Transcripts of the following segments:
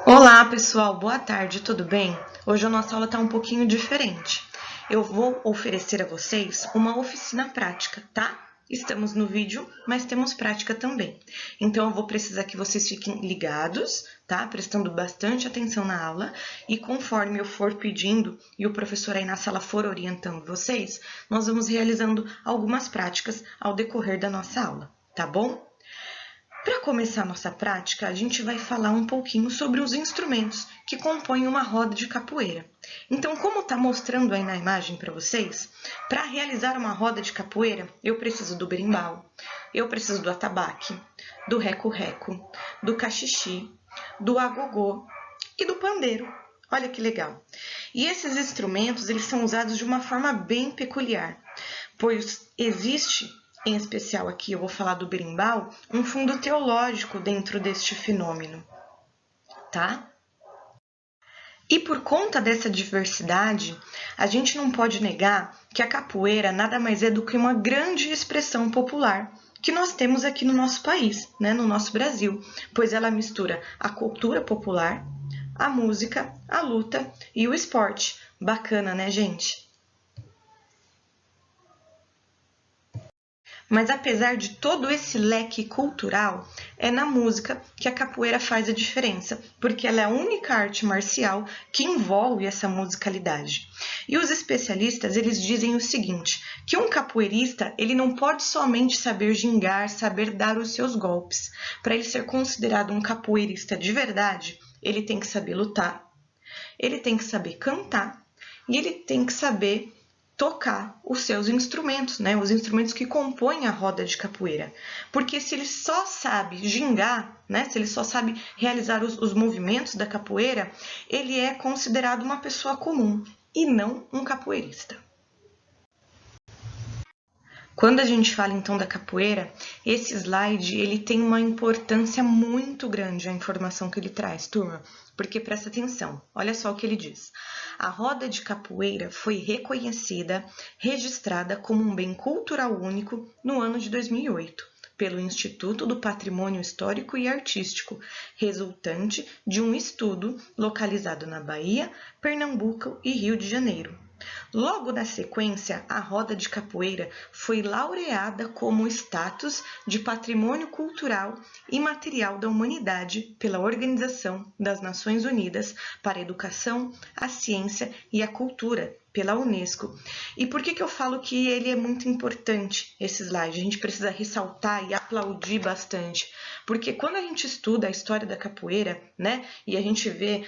Olá, pessoal, boa tarde, tudo bem? Hoje a nossa aula está um pouquinho diferente. Eu vou oferecer a vocês uma oficina prática, tá? Estamos no vídeo, mas temos prática também. Então, eu vou precisar que vocês fiquem ligados, tá? Prestando bastante atenção na aula. E conforme eu for pedindo e o professor aí na sala for orientando vocês, nós vamos realizando algumas práticas ao decorrer da nossa aula, tá bom? Para começar a nossa prática, a gente vai falar um pouquinho sobre os instrumentos que compõem uma roda de capoeira. Então, como está mostrando aí na imagem para vocês, para realizar uma roda de capoeira, eu preciso do berimbau, eu preciso do atabaque, do reco-reco, do cachixi, do agogô e do pandeiro. Olha que legal! E esses instrumentos eles são usados de uma forma bem peculiar, pois existe, em especial aqui eu vou falar do berimbau, um fundo teológico dentro deste fenômeno, tá? E por conta dessa diversidade, a gente não pode negar que a capoeira nada mais é do que uma grande expressão popular que nós temos aqui no nosso país, né, no nosso Brasil, pois ela mistura a cultura popular, a música, a luta e o esporte. Bacana, né, gente? Mas apesar de todo esse leque cultural, é na música que a capoeira faz a diferença, porque ela é a única arte marcial que envolve essa musicalidade. E os especialistas, eles dizem o seguinte, que um capoeirista, ele não pode somente saber gingar, saber dar os seus golpes. Para ele ser considerado um capoeirista de verdade, ele tem que saber lutar, ele tem que saber cantar e ele tem que saber tocar os seus instrumentos, né? Os instrumentos que compõem a roda de capoeira. Porque se ele só sabe gingar, né? Se ele só sabe realizar os movimentos da capoeira, ele é considerado uma pessoa comum e não um capoeirista. Quando a gente fala então da capoeira, esse slide ele tem uma importância muito grande, a informação que ele traz, turma, porque presta atenção, olha só o que ele diz. A roda de capoeira foi reconhecida, registrada como um bem cultural único no ano de 2008, pelo Instituto do Patrimônio Histórico e Artístico, resultante de um estudo localizado na Bahia, Pernambuco e Rio de Janeiro. Logo na sequência, a roda de capoeira foi laureada como status de Patrimônio Cultural e Material da Humanidade pela Organização das Nações Unidas para a Educação, a Ciência e a Cultura, pela Unesco. E por que eu falo que ele é muito importante, esse slide? A gente precisa ressaltar e aplaudir bastante, porque quando a gente estuda a história da capoeira, né, e a gente vê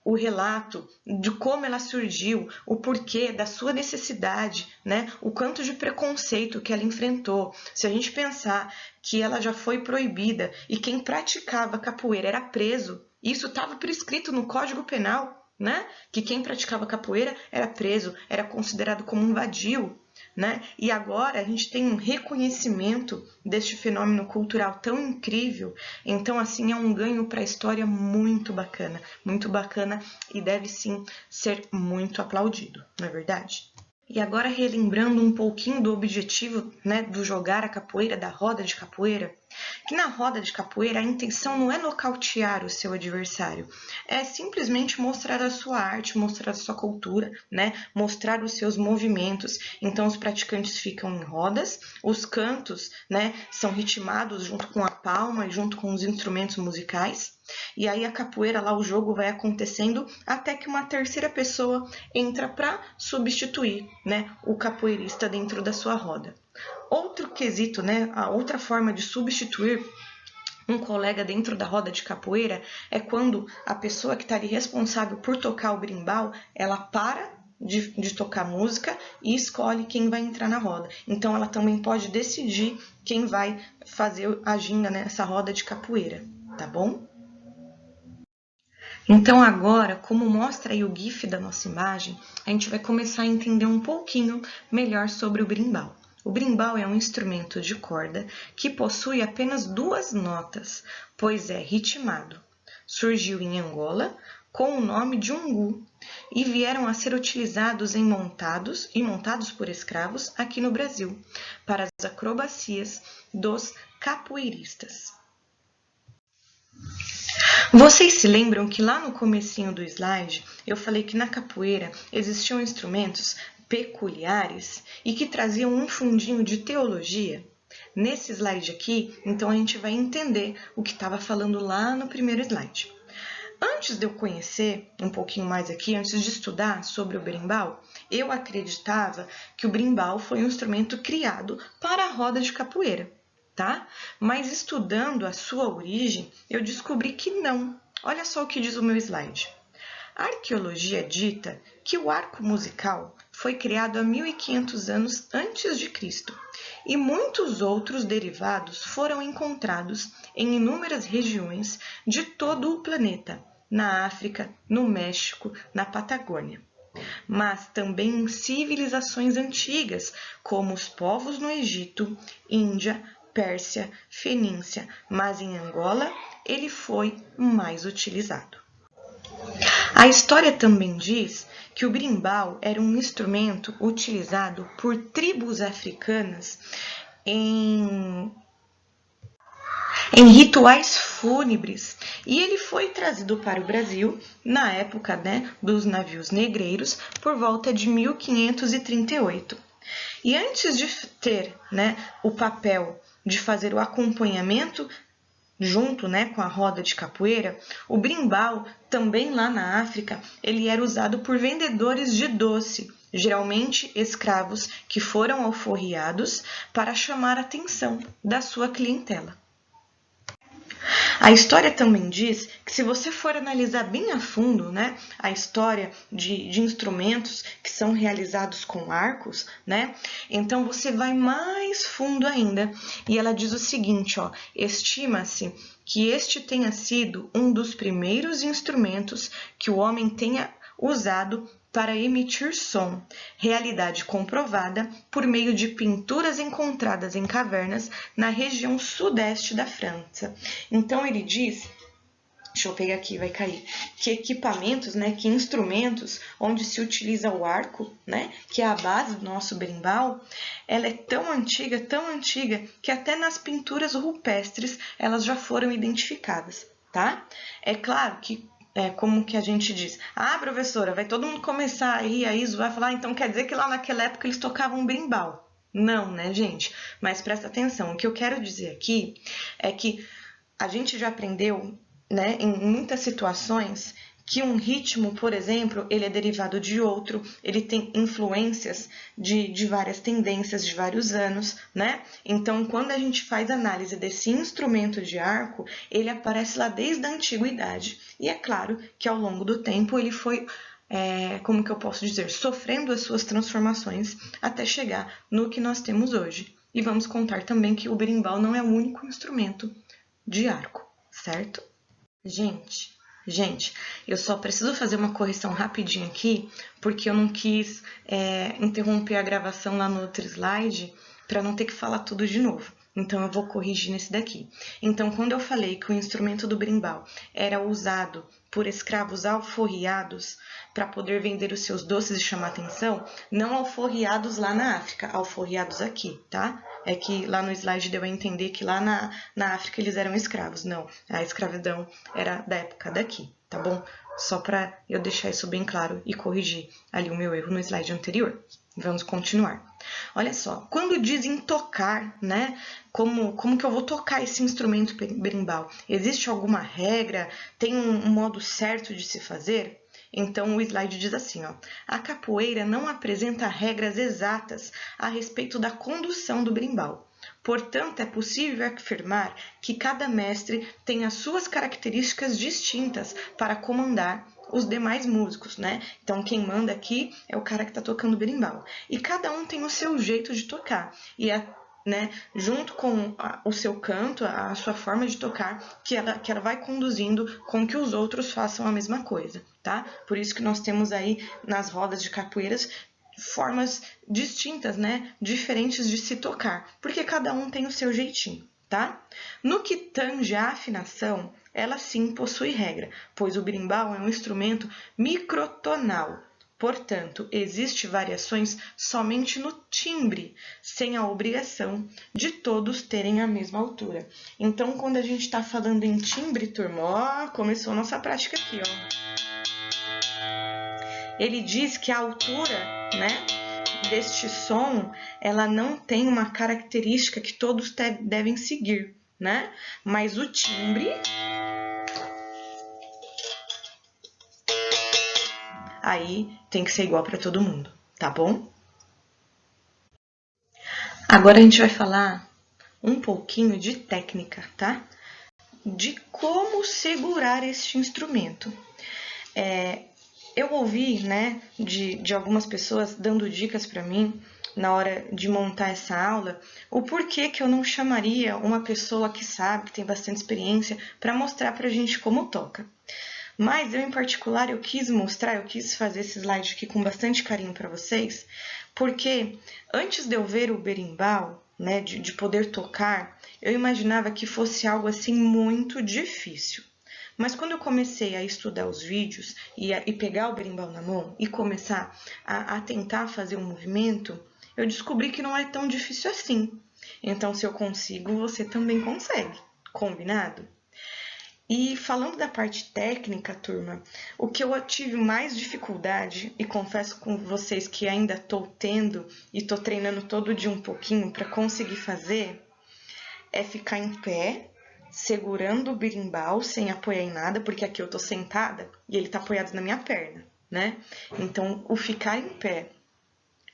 o relato de como ela surgiu, o porquê da sua necessidade, né? O quanto de preconceito que ela enfrentou. Se a gente pensar que ela já foi proibida e quem praticava capoeira era preso, isso estava prescrito no Código Penal, né? Que quem praticava capoeira era preso, era considerado como um vadio, né? E agora a gente tem um reconhecimento deste fenômeno cultural tão incrível, então assim é um ganho para a história muito bacana e deve sim ser muito aplaudido, não é verdade? E agora relembrando um pouquinho do objetivo, né, do jogar a capoeira, da roda de capoeira, que na roda de capoeira a intenção não é nocautear o seu adversário, é simplesmente mostrar a sua arte, mostrar a sua cultura, né, mostrar os seus movimentos. Então os praticantes ficam em rodas, os cantos, né, são ritmados junto com a palma e junto com os instrumentos musicais. E aí a capoeira lá, o jogo vai acontecendo até que uma terceira pessoa entra para substituir, né, o capoeirista dentro da sua roda. Outro quesito, né, a outra forma de substituir um colega dentro da roda de capoeira é quando a pessoa que está ali responsável por tocar o berimbau, ela para de tocar música e escolhe quem vai entrar na roda. Então ela também pode decidir quem vai fazer a ginga nessa roda de capoeira, tá bom? Então agora, como mostra aí o GIF da nossa imagem, a gente vai começar a entender um pouquinho melhor sobre o berimbau. O berimbau é um instrumento de corda que possui apenas duas notas, pois é ritmado. Surgiu em Angola com o nome de ungu e vieram a ser utilizados montados por escravos aqui no Brasil, para as acrobacias dos capoeiristas. Vocês se lembram que lá no comecinho do slide eu falei que na capoeira existiam instrumentos peculiares e que traziam um fundinho de teologia? Nesse slide aqui, então a gente vai entender o que estava falando lá no primeiro slide. Antes de eu conhecer um pouquinho mais aqui, antes de estudar sobre o berimbau, eu acreditava que o berimbau foi um instrumento criado para a roda de capoeira, tá? Mas estudando a sua origem, eu descobri que não. Olha só o que diz o meu slide. A arqueologia dita que o arco musical foi criado há 1500 anos antes de Cristo e muitos outros derivados foram encontrados em inúmeras regiões de todo o planeta, na África, no México, na Patagônia, mas também em civilizações antigas, como os povos no Egito, Índia, Pérsia, Fenícia, mas em Angola ele foi mais utilizado. A história também diz que o berimbau era um instrumento utilizado por tribos africanas em rituais fúnebres, e ele foi trazido para o Brasil na época, dos navios negreiros por volta de 1538. E antes de ter, o papel de fazer o acompanhamento junto, com a roda de capoeira, o berimbau, também lá na África, ele era usado por vendedores de doce, geralmente escravos que foram alforriados para chamar a atenção da sua clientela. A história também diz que se você for analisar bem a fundo, a história de instrumentos que são realizados com arcos, então você vai mais fundo ainda. E ela diz o seguinte, estima-se que este tenha sido um dos primeiros instrumentos que o homem tenha usado para emitir som, realidade comprovada por meio de pinturas encontradas em cavernas na região sudeste da França. Então ele diz, deixa eu pegar aqui, vai cair, que equipamentos, que instrumentos onde se utiliza o arco, que é a base do nosso berimbau, ela é tão antiga, que até nas pinturas rupestres elas já foram identificadas, tá? É claro que como que a gente diz, professora, vai todo mundo começar a rir, a Iso vai falar, então quer dizer que lá naquela época eles tocavam berimbau. Não, gente? Mas presta atenção, o que eu quero dizer aqui é que a gente já aprendeu, em muitas situações, que um ritmo, por exemplo, ele é derivado de outro, ele tem influências de várias tendências de vários anos, Então, quando a gente faz análise desse instrumento de arco, ele aparece lá desde a antiguidade. E é claro que ao longo do tempo ele foi, como que eu posso dizer, sofrendo as suas transformações até chegar no que nós temos hoje. E vamos contar também que o berimbau não é o único instrumento de arco, certo? Gente, eu só preciso fazer uma correção rapidinho aqui, porque eu não quis interromper a gravação lá no outro slide para não ter que falar tudo de novo. Então, eu vou corrigir nesse daqui. Então, quando eu falei que o instrumento do berimbau era usado por escravos alforriados para poder vender os seus doces e chamar atenção, não alforriados lá na África, alforriados aqui, tá? É que lá no slide deu a entender que lá na África eles eram escravos. Não, a escravidão era da época daqui, tá bom? Só para eu deixar isso bem claro e corrigir ali o meu erro no slide anterior. Vamos continuar. Olha só, quando dizem tocar, como que eu vou tocar esse instrumento berimbau? Existe alguma regra? Tem um modo certo de se fazer? Então, o slide diz assim, a capoeira não apresenta regras exatas a respeito da condução do berimbau. Portanto, é possível afirmar que cada mestre tem as suas características distintas para comandar os demais músicos, Então, quem manda aqui é o cara que está tocando berimbau. E cada um tem o seu jeito de tocar. E junto com o seu canto, a sua forma de tocar, que ela vai conduzindo com que os outros façam a mesma coisa, tá? Por isso que nós temos aí nas rodas de capoeiras formas distintas, diferentes de se tocar, porque cada um tem o seu jeitinho, tá? No que tange à afinação, ela sim possui regra, pois o berimbau é um instrumento microtonal, Portanto, existe variações somente no timbre, sem a obrigação de todos terem a mesma altura. Então, quando a gente está falando em timbre, turma, ó, começou a nossa prática aqui, ó. Ele diz que a altura, né, deste som, ela não tem uma característica que todos devem seguir, né? Mas o timbre aí tem que ser igual para todo mundo, tá bom? Agora a gente vai falar um pouquinho de técnica, tá? De como segurar este instrumento. Eu ouvi, né, de algumas pessoas dando dicas para mim na hora de montar essa aula, o porquê que eu não chamaria uma pessoa que sabe, que tem bastante experiência, para mostrar pra gente como toca. Mas eu, em particular, eu quis fazer esse slide aqui com bastante carinho para vocês, porque antes de eu ver o berimbau, né, de poder tocar, eu imaginava que fosse algo assim muito difícil. Mas quando eu comecei a estudar os vídeos e pegar o berimbau na mão e começar a tentar fazer um movimento, eu descobri que não é tão difícil assim. Então, se eu consigo, você também consegue. Combinado? E falando da parte técnica, turma, o que eu tive mais dificuldade, e confesso com vocês que ainda estou tendo e estou treinando todo dia um pouquinho para conseguir fazer, é ficar em pé, segurando o berimbau sem apoiar em nada, porque aqui eu tô sentada e ele tá apoiado na minha perna, né? Então, o ficar em pé,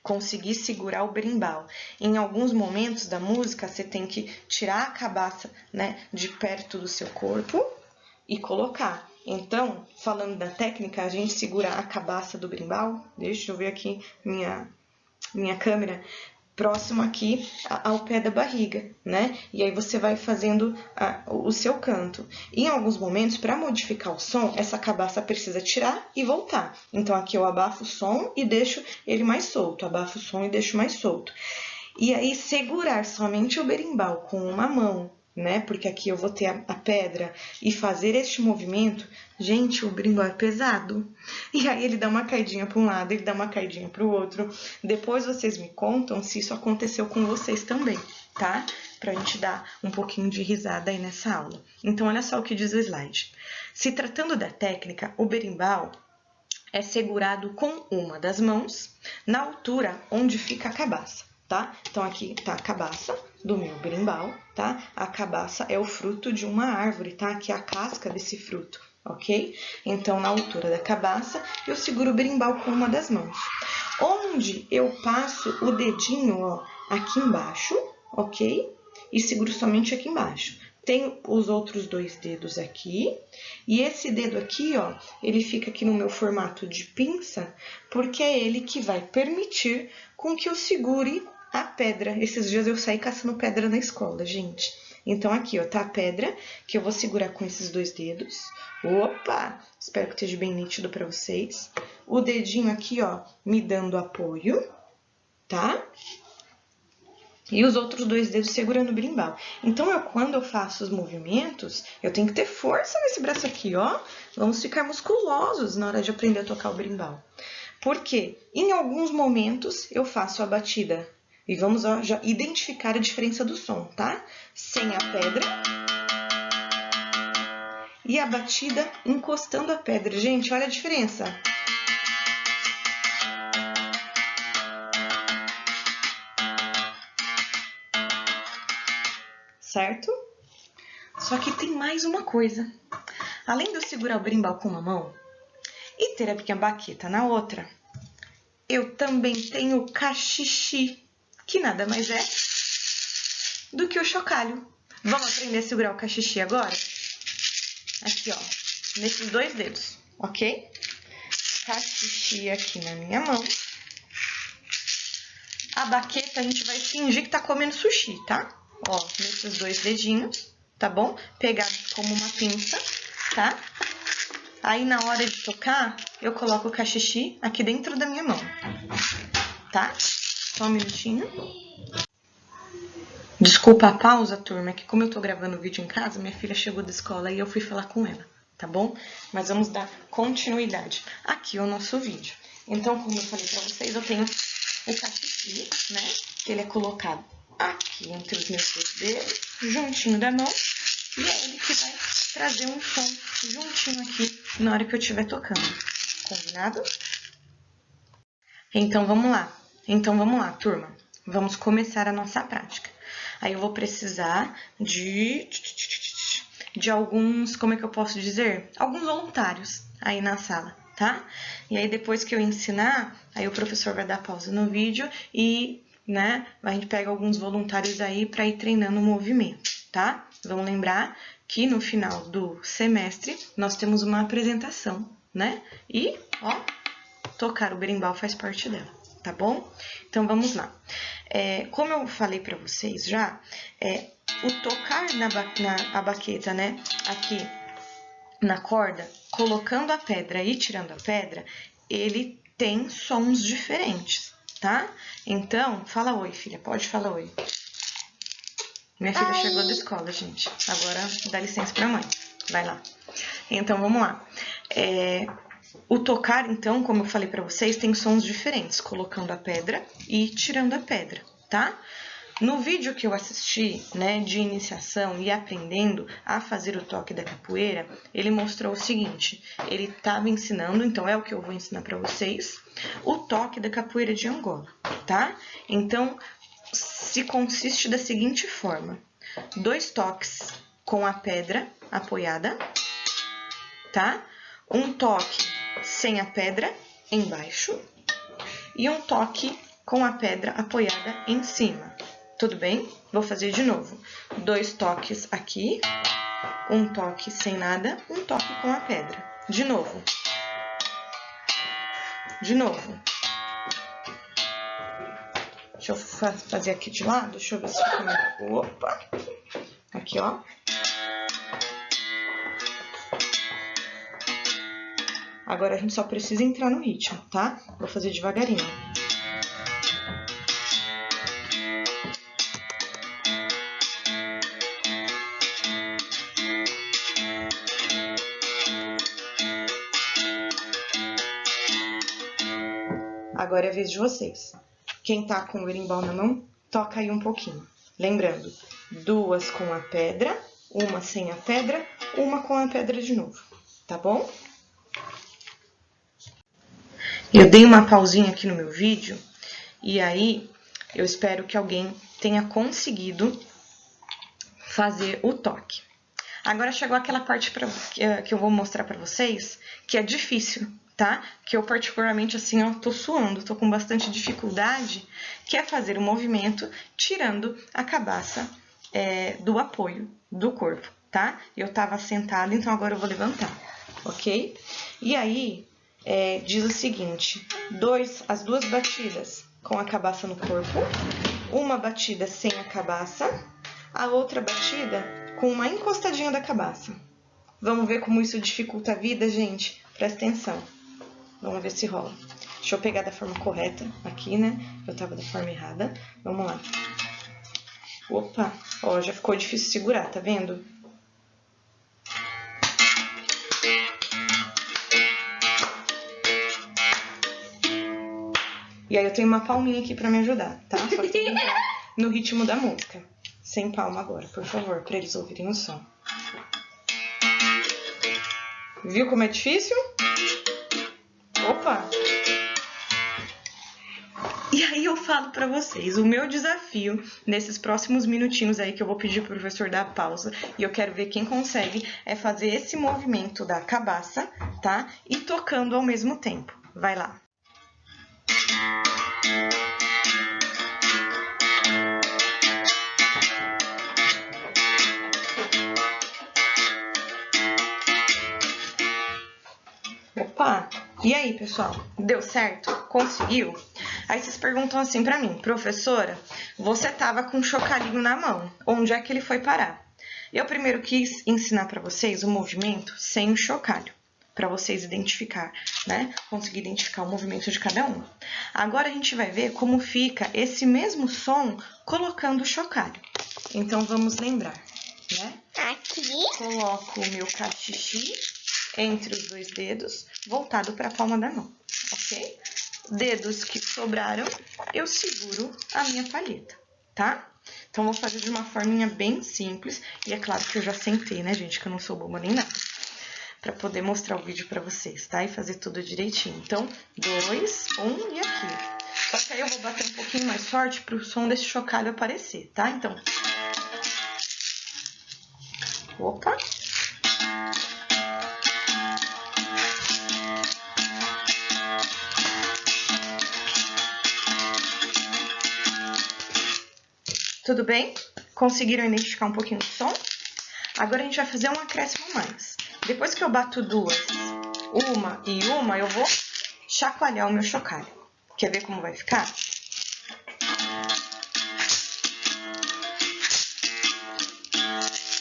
conseguir segurar o berimbau. Em alguns momentos da música, você tem que tirar a cabaça, né, de perto do seu corpo e colocar. Então, falando da técnica, a gente segura a cabaça do berimbau. Deixa eu ver aqui minha câmera. Próximo aqui ao pé da barriga, né? E aí você vai fazendo o seu canto. Em alguns momentos, para modificar o som, essa cabaça precisa tirar e voltar. Então, aqui eu abafo o som e deixo ele mais solto. Abafo o som e deixo mais solto. E aí, segurar somente o berimbau com uma mão, né? Porque aqui eu vou ter a pedra e fazer este movimento. Gente, o berimbau é pesado. E aí ele dá uma caidinha para um lado, ele dá uma caidinha para o outro. Depois vocês me contam se isso aconteceu com vocês também, tá? Pra gente dar um pouquinho de risada aí nessa aula. Então, olha só o que diz o slide. Se tratando da técnica, o berimbau é segurado com uma das mãos na altura onde fica a cabaça. Tá? Então, aqui tá a cabaça do meu berimbau, tá? A cabaça é o fruto de uma árvore, tá? Aqui é a casca desse fruto, ok? Então, na altura da cabaça, eu seguro o berimbau com uma das mãos. Onde eu passo o dedinho, ó, aqui embaixo, ok? E seguro somente aqui embaixo. Tenho os outros dois dedos aqui, e esse dedo aqui, ó, ele fica aqui no meu formato de pinça, porque é ele que vai permitir com que eu segure a pedra. Esses dias eu saí caçando pedra na escola, gente. Então, aqui, ó, tá a pedra, que eu vou segurar com esses dois dedos. Opa! Espero que esteja bem nítido pra vocês. O dedinho aqui, ó, me dando apoio, tá? E os outros dois dedos segurando o berimbau. Então, quando eu faço os movimentos, eu tenho que ter força nesse braço aqui, ó. Vamos ficar musculosos na hora de aprender a tocar o berimbau. Porque, em alguns momentos, eu faço a batida. E vamos ó, já identificar a diferença do som, tá? Sem a pedra. E a batida encostando a pedra. Gente, olha a diferença. Certo? Só que tem mais uma coisa. Além de eu segurar o berimbau com uma mão e ter a minha baqueta na outra, eu também tenho o cachixi, que nada mais é do que o chocalho. Vamos aprender a segurar o cachixi agora? Aqui, ó, nesses dois dedos, ok? Cachixi aqui na minha mão. A baqueta a gente vai fingir que tá comendo sushi, tá? Ó, nesses dois dedinhos, tá bom? Pegados como uma pinça, tá? Aí, na hora de tocar, eu coloco o cachixi aqui dentro da minha mão, tá? Só um minutinho. Desculpa a pausa, turma, é que como eu tô gravando o vídeo em casa, minha filha chegou da escola e eu fui falar com ela, tá bom? Mas vamos dar continuidade. Aqui é o nosso vídeo. Então, como eu falei pra vocês, eu tenho o cachixi, né? Que ele é colocado aqui entre os meus dois dedos, juntinho da mão. E é ele que vai trazer um som juntinho aqui na hora que eu estiver tocando. Combinado? Então, vamos lá. Turma. Vamos começar a nossa prática. Aí eu vou precisar de alguns, como é que eu posso dizer? Alguns voluntários aí na sala, tá? E aí depois que eu ensinar, aí o professor vai dar pausa no vídeo e, né, a gente pega alguns voluntários aí para ir treinando o movimento, tá? Vamos lembrar que no final do semestre nós temos uma apresentação, né? E, ó, tocar o berimbau faz parte dela, tá bom? Então vamos lá. Como eu falei para vocês já, o tocar na baqueta, né, aqui na corda, colocando a pedra e tirando a pedra, ele tem sons diferentes, tá? Então, fala oi, filha, pode falar oi. Minha filha chegou da escola, gente. Agora dá licença pra mãe. Vai lá. Então, vamos lá. O tocar, então, como eu falei pra vocês, tem sons diferentes, colocando a pedra e tirando a pedra, tá? No vídeo que eu assisti, né, de iniciação e aprendendo a fazer o toque da capoeira, ele mostrou o seguinte, ele estava ensinando, então é o que eu vou ensinar para vocês, o toque da capoeira de Angola, tá? Então, se consiste da seguinte forma, 2 toques com a pedra apoiada, tá? Um toque sem a pedra embaixo e um toque com a pedra apoiada em cima. Tudo bem? Vou fazer de novo. 2 toques aqui, um toque sem nada, um toque com a pedra. De novo. De novo. Deixa eu fazer aqui de lado, deixa eu ver se fica melhor. Opa! Aqui, ó. Agora a gente só precisa entrar no ritmo, tá? Vou fazer devagarinho. Agora é a vez de vocês. Quem tá com o berimbau na mão, toca aí um pouquinho. Lembrando, 2 com a pedra, uma sem a pedra, uma com a pedra de novo, tá bom? Eu dei uma pausinha aqui no meu vídeo, e aí eu espero que alguém tenha conseguido fazer o toque. Agora chegou aquela parte que eu vou mostrar pra vocês, que é difícil, tá? Que eu particularmente, assim, eu tô suando, tô com bastante dificuldade, que é fazer o movimento tirando a cabaça do apoio do corpo, tá? Eu tava sentada, então agora eu vou levantar, ok? E aí, diz o seguinte, as 2 batidas com a cabaça no corpo, uma batida sem a cabaça, a outra batida com uma encostadinha da cabaça. Vamos ver como isso dificulta a vida, gente? Presta atenção. Vamos ver se rola. Deixa eu pegar da forma correta aqui, né? Eu tava da forma errada. Vamos lá. Opa! Ó, já ficou difícil segurar, tá vendo? E aí eu tenho uma palminha aqui pra me ajudar, tá? Só que entrar no ritmo da música. Sem palma agora, por favor, pra eles ouvirem o som. Viu como é difícil? Opa! E aí eu falo pra vocês, o meu desafio nesses próximos minutinhos aí que eu vou pedir pro professor dar pausa e eu quero ver quem consegue é fazer esse movimento da cabaça, tá? E tocando ao mesmo tempo. Vai lá. Opa! E aí, pessoal? Deu certo? Conseguiu? Aí vocês perguntam assim pra mim, professora, você tava com um chocalhinho na mão, onde é que ele foi parar? Eu primeiro quis ensinar pra vocês o movimento sem o chocalho, pra vocês identificar, né? Conseguir identificar o movimento de cada um. Agora a gente vai ver como fica esse mesmo som colocando o chocalho. Então vamos lembrar, né? Aqui. Coloco o meu cachixi entre os 2 dedos, voltado para a palma da mão, ok? dedos que sobraram, eu seguro a minha palheta, tá? Então, vou fazer de uma forminha bem simples. E é claro que eu já sentei, né, gente, que eu não sou boba nem nada. Pra poder mostrar o vídeo pra vocês, tá? E fazer tudo direitinho. Então, 2, 1 e aqui. Só que aí eu vou bater um pouquinho mais forte pro som desse chocalho aparecer, tá? Então... Opa! Tudo bem? Conseguiram identificar um pouquinho do som? Agora a gente vai fazer um acréscimo a mais. Depois que eu bato duas, uma e uma, eu vou chacoalhar o meu chocalho. Quer ver como vai ficar?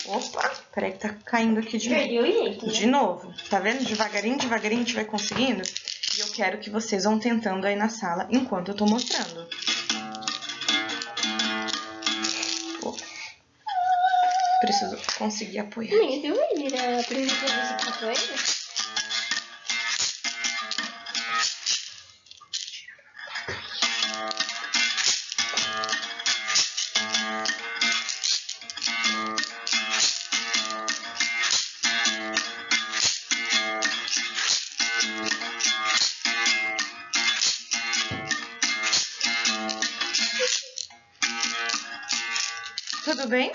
Opa, peraí que tá caindo aqui de novo. Perdeu o jeito, né? De novo, tá vendo? Devagarinho, devagarinho a gente vai conseguindo. E eu quero que vocês vão tentando aí na sala enquanto eu tô mostrando. Preciso conseguir apoiar. Mãe, tu vai virar apresentador de capoeira? Tudo bem?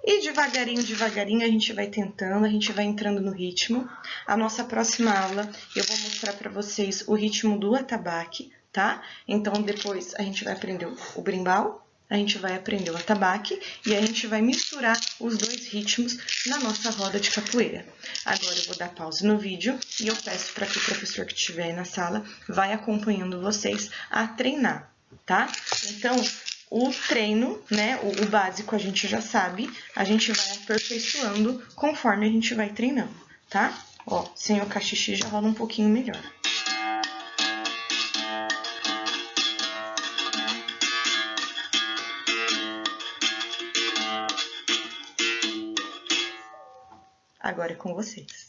E devagarinho, devagarinho a gente vai tentando, a gente vai entrando no ritmo. A nossa próxima aula eu vou mostrar pra vocês o ritmo do atabaque, tá? Então depois a gente vai aprender o brimbal, a gente vai aprender o atabaque e a gente vai misturar os dois ritmos na nossa roda de capoeira. Agora eu vou dar pausa no vídeo e eu peço para que o professor que estiver aí na sala vai acompanhando vocês a treinar, tá? Então... O treino, né, o básico a gente já sabe, a gente vai aperfeiçoando conforme a gente vai treinando, tá? Ó, sem o cachixi já rola um pouquinho melhor. Agora é com vocês.